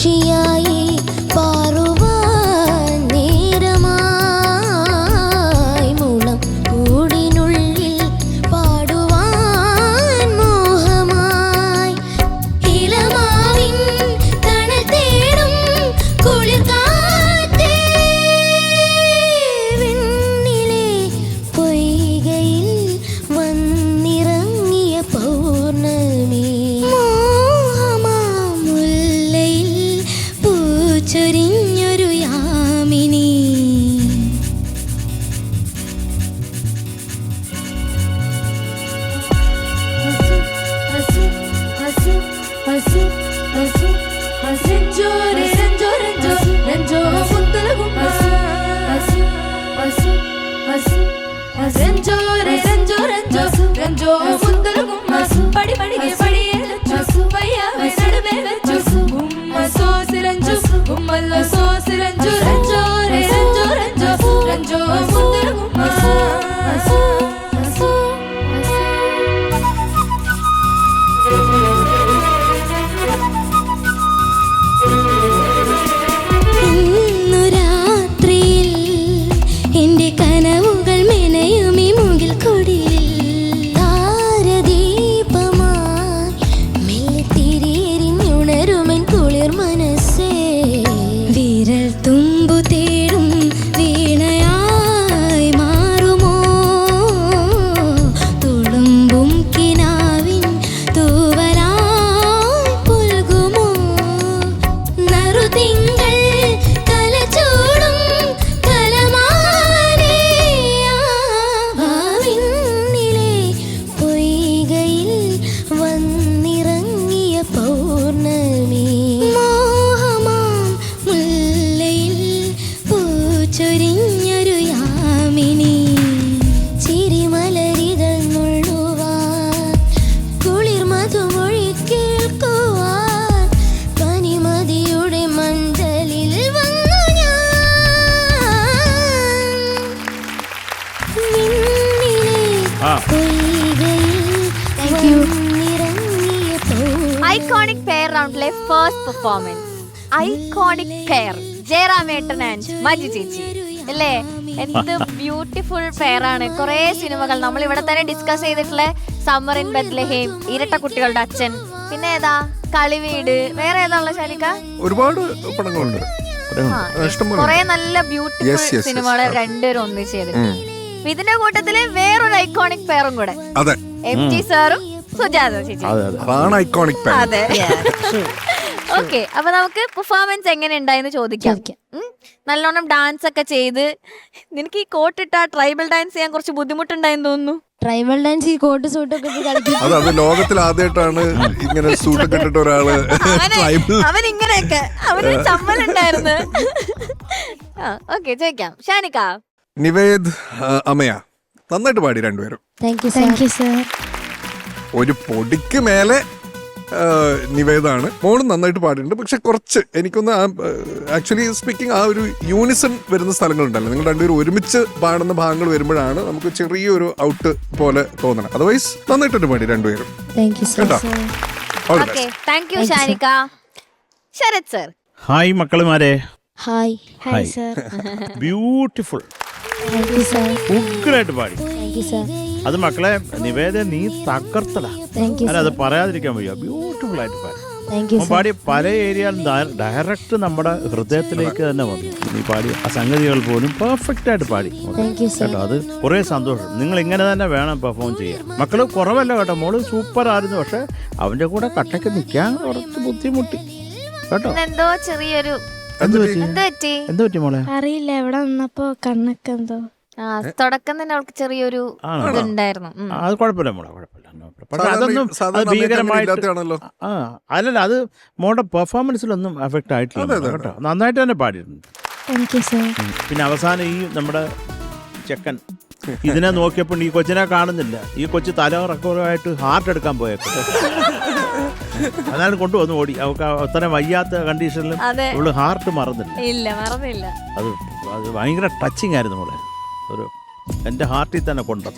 പക്ഷിയായി പാറുവാൻ നേരമായി മുളം കൂടിനുള്ളിൽ പാടുവാൻ മോഹമായി ഇളമാവിൻ തണൽ തേടും കുളിർകാറ്റേ വെണ്ണിലെ പൊയ്കയിൽ വന്നിറങ്ങിയ പൗർണമി മോഹമാം മുല്ലയിൽ പൂച്ചൊരിഞ്ഞൊരു യാമിനി ഇന്നു രാത്രിയിൽ എൻ്റെ കനവുകൾ മെനയുമീ മുകിൽ കൊടിയിൽ താരദീപമായി മെല്ലെ തിരിയെരിഞ്ഞുണരുമെൻ കുളിർ മനസ്സേ വിരൽ തുമ്പു തേടും വീണയായി മാറുമോ തുളുമ്പും കിനാവിൻ തൂവലായി പുൽകുമോ നറുതിങ്കൾ തലചൂടും കലമാനേ ആവിന്നിലെ പൊയ്കയിൽ വന്നിറങ്ങിയ പൗർണമി മോഹമാം മുല്ലയിൽ പൂച്ചൊരിഞ്ഞൊരു യാമിനി ചിരിമലരികൾ നുള്ളുവാൻ കുളിർ മധുമൊഴി കേൾക്കുവാൻ പനിമതിയുടെ മഞ്ചലിൽ വന്നു ഞാൻ വിണ്ണിലെ പൊയ്കയിൽ വന്നിറങ്ങിയ പൗർണമി. ഐക്കോണിക് പെയർ റൗണ്ടിലെ ഫസ്റ്റ് പെർഫോമൻസ്. ഐക്കോണിക് പെയർ ജയറാമേട്ടൻ ആൻഡ് മഞ്ജു ചേച്ചി അല്ലേ? എന്ത് ബ്യൂട്ടിഫുൾ പെയർ ആണ്. കുറെ സിനിമകൾ നമ്മൾ ഇവിടെ തന്നെ ഡിസ്കസ് ചെയ്തിട്ടുള്ള സമ്മർ ഇൻ ബെത്ലഹേം, ഇരട്ട കുട്ടികളുടെ അച്ഛൻ, പിന്നെ ഏതാ കളിവീട്, വേറെ ഏതാണല്ലോ ശാലിക? ഒരുപാട് പടങ്ങളുണ്ട്. കുറെ നല്ല ബ്യൂട്ടിഫുൾ സിനിമകൾ രണ്ടുപേരും ഒന്നിച്ച് ചെയ്തിട്ടുണ്ട്. ഇതിന്റെ കൂട്ടത്തില് വേറൊരു ഐക്കോണിക് പെയറും കൂടെ, MG സാറും സുജാത ചേച്ചി. അതാണ് ഐക്കോണിക് പെയർ. അതെ. ഓക്കെ, അപ്പൊ നമുക്ക് പെർഫോമൻസ് എങ്ങനെ ഉണ്ടായെന്ന് ചോദിക്കാം. നല്ലോണം ഡാൻസ് ഒക്കെ ചെയ്ത്, നിനക്ക് ഈ കോട്ടിട്ട ട്രൈബൽ ഡാൻസ് ചെയ്യാൻ കുറച്ച് ബുദ്ധിമുട്ടുണ്ടായെന്ന് തോന്നുന്നു. ട്രൈബൽ ഡാൻസ് ഈ കോട്ട് സൂട്ടൊക്കെ കളിക്കും. അത് ലോകത്തിൽ ആദ്യമായിട്ടാണ് ഇങ്ങനെ സൂട്ടൊക്കെ ഇട്ടിട്ട് ഒരാള് അവൻ ഇങ്ങനെയൊക്കെ അവന് ചമ്മലുണ്ടായിരുന്നു. ഓക്കെ, ചോദിക്കാം. ഷാനിക, നിവേദ്, അമയ നന്നായിട്ട് പാടി രണ്ടുപേരും. Thank you sir. ഒരു പൊടിക്ക് മേലെ നിവേദാണ്. മോളും നന്നായിട്ട് പാടിയിട്ടുണ്ട്. പക്ഷെ കുറച്ച് എനിക്കൊന്ന് ആക്ച്വലി സ്പീക്കിംഗ് ആ ഒരു യൂണിസൺ വരുന്ന സ്ഥലങ്ങളുണ്ടല്ലോ, നിങ്ങൾ രണ്ടുപേരും ഒരുമിച്ച് പാടുന്ന ഭാഗങ്ങൾ വരുമ്പോഴാണ് നമുക്ക് ചെറിയൊരു ഔട്ട് പോലെ തോന്നണം. അതർവൈസ് നന്നായിട്ടുണ്ട് പാടി രണ്ടുപേരും. കേട്ടോ? Okay, thank you Shanika. Sarath sir. Hi മക്കളുമാരെ. Hi hi sir. Beautiful, thank you sir. ഉഗ്രായിട്ട് പാടി. Thank you sir. അത് മക്കളെ നിവേദ നീ തകർത്തടാ. താങ്ക് യു അത് പറയാതിരിക്കാൻ വയ്യ. ബ്യൂട്ടിഫുൾ ആയിട്ട് പാടി. Thank you sir. പാടി പല ഏരിയയിലും ഡയറക്റ്റ് നമ്മുടെ ഹൃദയത്തിലേക്ക് തന്നെ വന്നു. നീ പാടി ആ സംഗതികൾ പോലും പെർഫെക്റ്റ് ആയിട്ട് പാടി. Thank you sir. കേട്ടോ, അത് കുറേ സന്തോഷം. നിങ്ങൾ ഇങ്ങനെ തന്നെ വേണം പെർഫോം ചെയ്യാൻ. മക്കള് കുറവല്ല കേട്ടോ, മോള് സൂപ്പർ ആയിരുന്നു. പക്ഷെ അവന്റെ കൂടെ കട്ടയ്ക്ക് നിൽക്കാൻ കുറച്ച് ബുദ്ധിമുട്ടി കേട്ടോ. എന്തോ ചെറിയൊരു എന്ത് പറ്റി മോളെ? അറിയില്ല, എവിടെ നിന്നപ്പോ കണ്ണൊക്കെ എന്തോ തുടക്കം തന്നെ അവൾക്ക് ചെറിയൊരു ഇതുണ്ടായിരുന്നു. അത് കുഴപ്പമില്ല മോളെ, കുഴപ്പമില്ല. പക്ഷെ അതൊന്നും ഭീകരമായിട്ട് അല്ലല്ല, അത് മോളുടെ പെർഫോമൻസിലൊന്നും എഫക്ട് ആയിട്ടില്ല കേട്ടോ. നന്നായിട്ട് തന്നെ പാടിയിട്ടുണ്ട്. പിന്നെ അവസാനം ഈ നമ്മുടെ ചെക്കൻ ഇതിനെ നോക്കിയപ്പോൾ ഈ കൊച്ചിനെ കാണുന്നില്ല. ഈ കൊച്ചു തലകറക്കമായിട്ട് ഹാർട്ട് എടുക്കാൻ പോയേക്കും. അതാണ് കൊണ്ടുവന്ന് ഓടി. അവൾക്ക് അത്ര വയ്യാത്ത കണ്ടീഷനിലും അവള് ഹാർട്ട് മറന്നില്ല. അത് ഭയങ്കര ടച്ചിങ് ആയിരുന്നു മോളെ. ഒരു എന്റെ ഹാർട്ടിൽ തന്നെ കൊണ്ടു.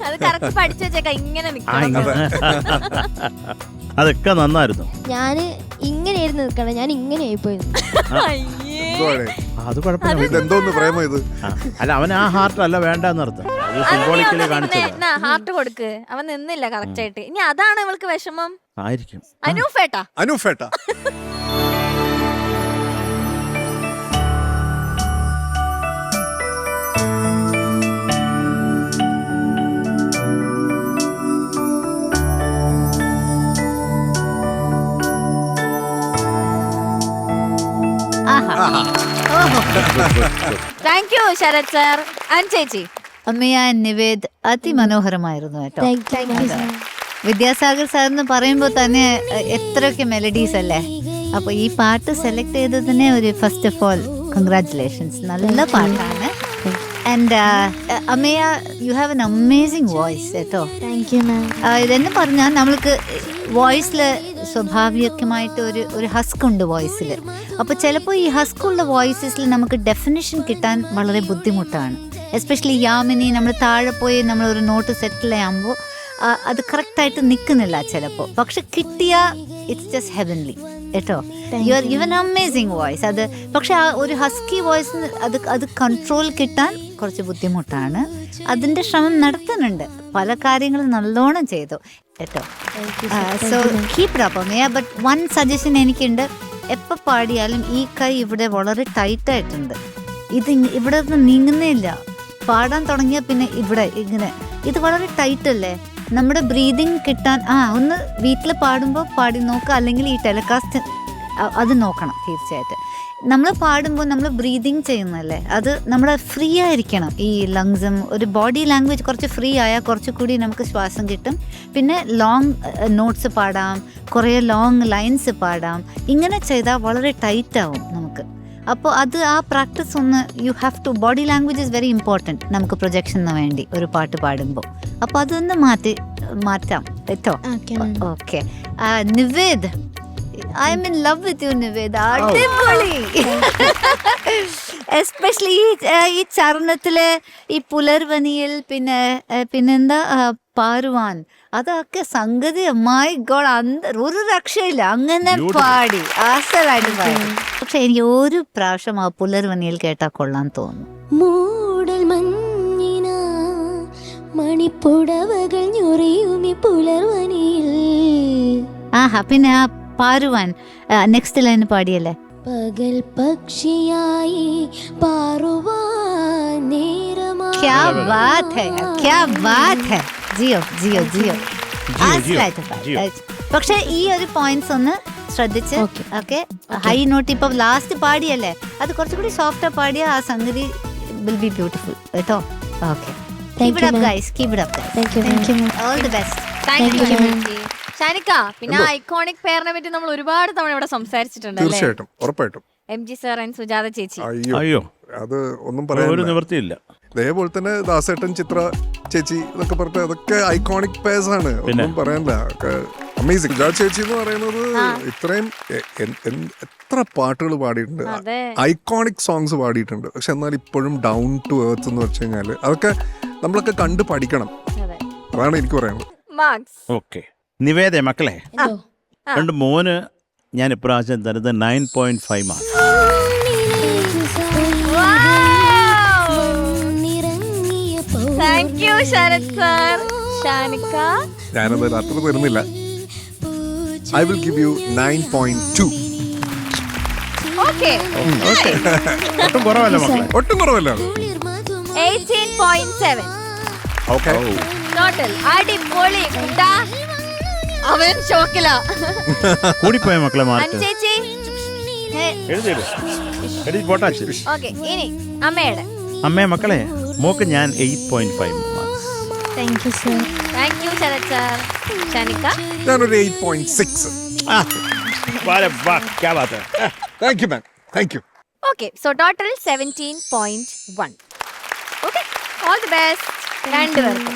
അതൊക്കെ നന്നായിരുന്നു. ഞാന് ഇങ്ങനെയായിരുന്നു നിൽക്കണം, ഞാൻ ഇങ്ങനെ ആയിപ്പോയിരുന്നു. അത് കുഴപ്പമില്ല. ഇതെന്തോന്ന് പ്രേമം ഇത്? അല്ല, അവൻ ആ ഹാർട്ട് അല്ല വേണ്ടെന്നർത്ഥം. അത് സിംബോളിക്കലി കാണിച്ചത്. ഹാർട്ട് കൊടുക്ക്. അവൻ നിന്നില്ല കറക്റ്റ് ആയിട്ട്. ഇനി അതാണ് ഇവൾക്ക് വിഷമം ആയിരിക്കും. അനൂഫേട്ടാ. അനൂഫേട്ടാ thank you Sarath sir. And ചേച്ചി അമ്മയ നിവേദ് അതിമനോഹരമായിരുന്നു കേട്ടോ. Thank you, sir. Vidyasagar sir എന്ന് പറയുമ്പോൾ തന്നെ എത്രയൊക്കെ മെലഡീസ് അല്ലേ. അപ്പൊ ഈ പാട്ട് സെലക്ട് ചെയ്തതിനെ ഒരു ഫസ്റ്റ് ഓഫ് ഓൾ കൺഗ്രാറ്റുലേഷൻസ്. നല്ല പാട്ടാണ്. And Ammaya you have an amazing voice കേട്ടോ. Thank you, ma'am. ഇതെന്ന് പറഞ്ഞാൽ നമ്മൾക്ക് വോയിസിൽ സ്വാഭാവികമായിട്ട് ഒരു ഹസ്ക് ഉണ്ട് വോയിസിൽ. അപ്പോൾ ചിലപ്പോൾ ഈ ഹസ്ക് ഉള്ള വോയിസസിൽ നമുക്ക് ഡെഫിനിഷൻ കിട്ടാൻ വളരെ ബുദ്ധിമുട്ടാണ്. എസ്പെഷ്യലി യാമിനി നമ്മൾ താഴെ പോയി നമ്മൾ ഒരു നോട്ട് സെറ്റിൽ ചെയ്യുമ്പോൾ അത് കറക്റ്റായിട്ട് നിൽക്കുന്നില്ല ചിലപ്പോൾ. പക്ഷെ കിട്ടിയ ഇറ്റ്സ് ജസ്റ്റ് ഹെവൻലി കേട്ടോ. You are you've an amazing voice. അത് പക്ഷെ ആ ഒരു ഹസ്കി വോയിസ് അത് കൺട്രോൾ കിട്ടാൻ കുറച്ച് ബുദ്ധിമുട്ടാണ്. അതിൻ്റെ ശ്രമം നടത്തുന്നുണ്ട്. പല കാര്യങ്ങളും നല്ലോണം ചെയ്തു കേട്ടോ. So keep it up Ammaya. But one suggestion എനിക്കുണ്ട്. എപ്പോൾ പാടിയാലും ഈ കൈ ഇവിടെ വളരെ ടൈറ്റായിട്ടുണ്ട്. ഇത് ഇവിടെ നിന്ന് നീങ്ങുന്നില്ല. പാടാൻ തുടങ്ങിയാൽ പിന്നെ ഇവിടെ ഇങ്ങനെ ഇത് വളരെ ടൈറ്റ് അല്ലേ. നമ്മുടെ ബ്രീതിങ് കിട്ടാൻ ഒന്ന് വീട്ടിൽ പാടുമ്പോൾ പാടി നോക്കുക. അല്ലെങ്കിൽ ഈ ടെലികാസ്റ്റ് അത് നോക്കണം തീർച്ചയായിട്ടും. നമ്മൾ പാടുമ്പോൾ നമ്മൾ ബ്രീതിങ് ചെയ്യുന്നല്ലേ, അത് നമ്മുടെ ഫ്രീ ആയിരിക്കണം. ഈ ലങ്സും ഒരു ബോഡി ലാംഗ്വേജ് കുറച്ച് ഫ്രീ ആയാൽ കുറച്ചുകൂടി നമുക്ക് ശ്വാസം കിട്ടും. പിന്നെ ലോങ് നോട്ട്സ് പാടാം, കുറേ ലോങ് ലൈൻസ് പാടാം. ഇങ്ങനെ ചെയ്താൽ വളരെ ടൈറ്റ് ആവും നമുക്ക്. അപ്പോൾ അത് ആ പ്രാക്ടീസ് ഒന്ന് you have to. Body language is very important നമുക്ക് പ്രൊജക്ഷന് വേണ്ടി ഒരു പാട്ട് പാടുമ്പോൾ. അപ്പോൾ അതൊന്ന് മാറ്റാം കേട്ടോ. Okay Nived, I M in love with you Nived. അടിപൊളി. എസ്പെഷ്യലി ഈ ചരണത്തിലെ ഈ പുലർവനിയിൽ പിന്നെന്താ പാരുവാൻ, അതൊക്കെ സംഗതി മൈ ഗോഡ് ഒരു രക്ഷയില്ല. അങ്ങനെ പാടി ആസലായിട്ട് പാടി. പക്ഷെ എനിക്ക് ഒരു പ്രാവശ്യം ആ പുലർവനിയിൽ കേട്ടാൽ കൊള്ളാൻ തോന്നുന്നു. മൂടൽ മഞ്ഞിന മണിപ്പുടവകൾ ഞൊറിയുമി പുലർവനിയിൽ. ആഹാ, പിന്നെ ആ പാരുവാൻ നെക്സ്റ്റ് ലൈൻ പാടിയല്ലേ. പകൽ പക്ഷിയായി പാറുവാൻ നേരമായി. ക്യാ ബാത് ഹൈ, ക്യാ ബാത് ഹൈ. ജിയോ ജിയോ ജിയോ ആസലായിട്ട് പാടി. പക്ഷെ ഈ ഒരു പോയിന്റ്സ് ഒന്ന് ശ്രദ്ധിച്ച്. ഓക്കെ, ഹൈ നോട്ട് ഇപ്പൊ ലാസ്റ്റ് പാടിയല്ലേ, അത് കുറച്ചുകൂടി സോഫ്റ്റാ പാടിയ ആ സംഗതി വിൽ ബി ബ്യൂട്ടിഫുൾ കേട്ടോ. Okay, keep it up guys, keep it up guys. Thank you, ma'am. All the best. Thank you ചേച്ചി. ഷാനിക്ക, പിന്നെ ഐക്കോണിക് പെയറിനെ പറ്റി നമ്മൾ ഒരുപാട് തവണ ഇവിടെ സംസാരിച്ചിട്ടുണ്ട്. തീർച്ചയായിട്ടും, ഉറപ്പായിട്ടും. MG സർ ആൻഡ് സുജാത ചേച്ചി. അയ്യോ, അത് ഒന്നും ഒരു പറയാനില്ല. നിവൃത്തിയില്ല. അതേപോലെ തന്നെ ദാസേട്ടൻ, ചിത്ര ചേച്ചി എന്നൊക്കെ പറഞ്ഞിട്ട് അതൊക്കെ ഐക്കോണിക് പേഴ്സ് ആണ്. ഒന്നും പറയാനില്ല. അമേസിംഗ്. സുജാത ചേച്ചി എന്ന് പറയുന്നത് ഇത്രയും എത്ര പാട്ടുകൾ പാടിയിട്ടുണ്ട്, ഐക്കോണിക് സോങ്സ് പാടിയിട്ടുണ്ട്. പക്ഷെ എന്നാൽ ഇപ്പോഴും ഡൗൺ ടു എർത്ത് എന്ന് വെച്ച് കഴിഞ്ഞാല് അതൊക്കെ നമ്മളൊക്കെ കണ്ടു പഠിക്കണം. അതാണ് എനിക്ക് പറയാനുള്ളത്. ഓക്കെ, നിവേദ മക്കളെ, രണ്ട് മോന് ഞാൻ ഇപ്രാവശ്യം തരുന്നത് 9.5 mark. Thank you Sarath sir. Shanika, ഞാനത് അത്ര തരുന്നില്ല. I will give you 9.2. Okay, ഒട്ടും കുറവല്ല മക്കളെ, ഒട്ടും കുറവല്ല. 18.7 ഓക്കെ, ടോട്ടൽ. അടിപൊളി കുട്ടാ. അവൻ ഷോക്കില. കൂടിപ്പോയ മക്കളെ മാർക്ക്. ചേച്ചി എഴുതി പോട്ടാച്ച്. ഓക്കെ, ഇനി അമ്മയുടെ. അമ്മേ മക്കളെ, മോക്ക് ഞാൻ 8.5 marks. Thank you, sir. Thank you Sarath sir. Shanika, ഞാനൊരു 8.6. Thank you ma'am, thank you. Okay, so total 17.1. Okay, all the best രണ്ടുപേർക്കും.